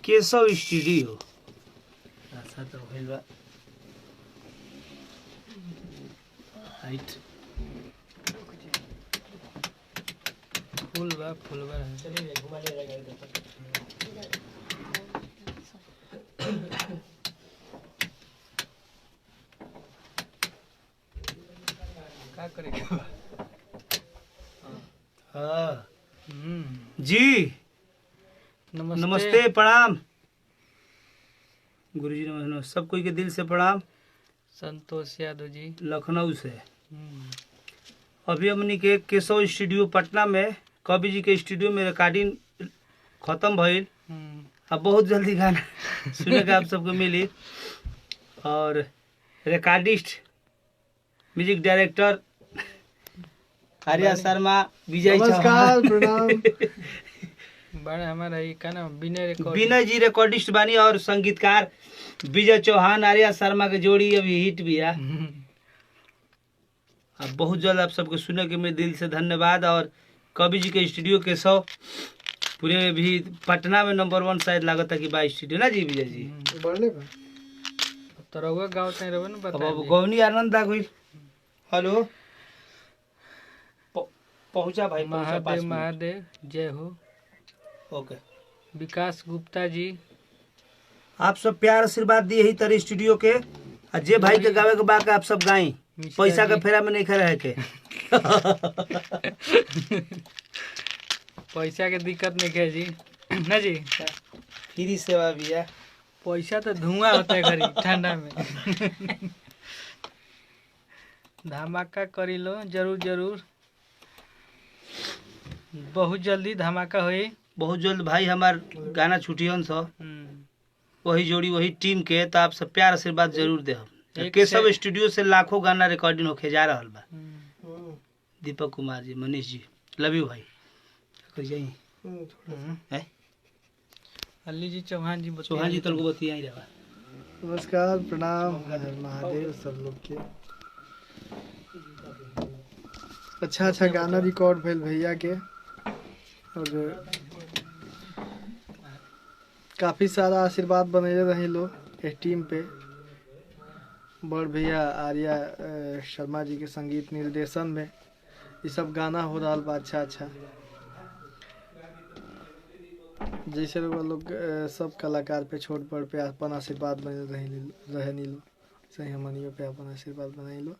Keshav studio अच्छा तो भइल बा हाइट फूल बा चलिए घुमा ले गाड़ी क्या करेगा हाँ जी नमस्ते प्रणाम गुरुजी नमस्ते सब कोई के दिल से प्रणाम। संतोष यादव जी लखनऊ से अभी हमनी के केशव स्टूडियो पटना में कवि जी के स्टूडियो में रिकॉर्डिंग खत्म भइल। अब बहुत जल्दी गाना सुने का आप सबको मिली और recordist music director Arya Sharma Vijay नमस्कार प्रणाम बड़े हमारा ये का नाम विनय जी रिकॉर्डिस्ट बानी और संगीतकार विजय चौहान आर्या शर्मा के जोड़ी अभी हिट भी है। अब बहुत जल्द आप सबको सुने के मेरे दिल से धन्यवाद। और कवि जी के स्टूडियो के 100 पूरे भी पटना में नंबर 1 शायद लागत है कि बा स्टूडियो ना जी विजय जी बढ़ले बा तो रहुआ गाँव तय रहुआ ना बता अब गौनी आनंद आ गई। हेलो पहुंचा भाई पहुंचा 5 महादेव मिनट। महादेव जय हो। ओके विकास गुप्ता जी आप सब प्यार आशीर्वाद दिए ही तरह स्टूडियो के आ जे भाई के गावे के बा के आप सब गाई पैसा के फेरा में नहीं खा रहे के पैसा के दिक्कत नहीं है जी ना जी फ्री सेवा भी है। पैसा तो धुआं होता है घरी ठंडा में धमाका करी लो जरूर जरूर बहुत जल्दी धमाका हुई। बहुत जल्द भाई हमार गाना छुटियन सो वही जोड़ी वही टीम के तो आप सब प्यार आशीर्वाद जरूर दे। केशव स्टूडियो से लाखों गाना रिकॉर्डिंग होके जा रहा बा। दीपक कुमार जी मनीष जी लव यू भाई अली जी चौहान जी चौहान जी तुमको बतिया ही रहा। नमस्कार प्रणाम महादेव सब लोग के अच्छा गाना रिकॉर्ड भेल भैया के और काफी सारा आशीर्वाद बनैले रही लोग इस टीम पे। बड़ भैया आर्या शर्मा जी के संगीत निर्देशन में ये सब गाना हो रहा बा अच्छा जैसे वो लोग सब कलाकार पे छोट बड़ पे अपन आशीर्वाद बने रहे नीलो सही हमनियो पे अपन आशीर्वाद बनाई लो।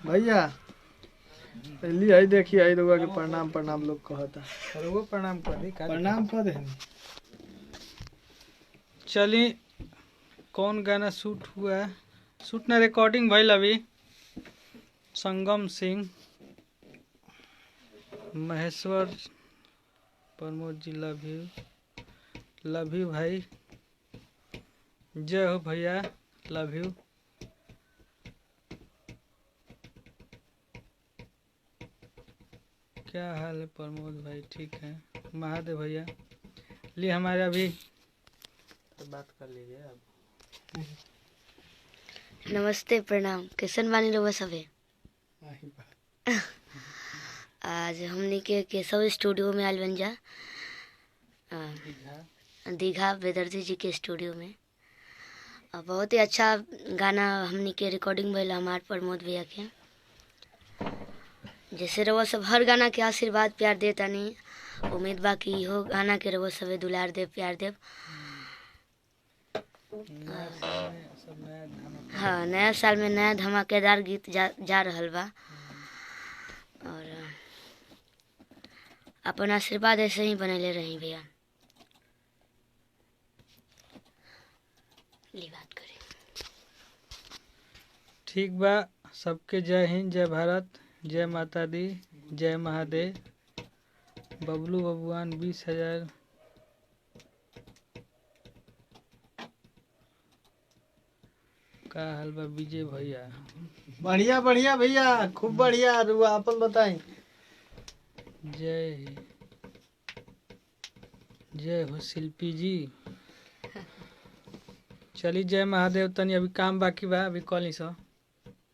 भैया पहली आई देखी आई लोग के प्रणाम प्रणाम लोग कहता वो प्रणाम कर दी प्रणाम कर दे। चली कौन गाना शूट हुआ है शूट ना रिकॉर्डिंग भइल अभी संगम सिंह महेश्वर प्रमोद जी लव यू भाई जय हो भैया लव यू। क्या हाल है प्रमोद भाई ठीक है महादेव भैया लिए हमारे अभी तो बात कर लीजिए अब। नमस्ते प्रणाम कैसन बानी रहुआ सभे। आज हमने के केशव स्टूडियो में आयल बन जा दीघा बेदर्जी जी के स्टूडियो में और बहुत ही अच्छा गाना हमने के रिकॉर्डिंग भइल हमार प्रमोद भैया के। जैसे रहुआ सब हर गाना के आशीर्वाद प्यार देता नहीं उम्मीद बा कि इहो गाना के रहुआ सभे दुलार देव प्यार देव। हाँ नया साल में नया धमाकेदार गीत जा रहल बा और अपन आशीर्वाद ऐसे ही बनले रही भैया। बात करें ठीक बा सबके जय हिंद जय भारत जय माता दी जय महादेव। बबलू बबुआन 20,000 का हाल बा विजय भैया बढ़िया बढ़िया भैया खूब बढ़िया रुआ अपन बताएं। जय हो शिल्पी जी चली जय महादेव। तनी अभी काम बाकी बा, अभी कॉल सर।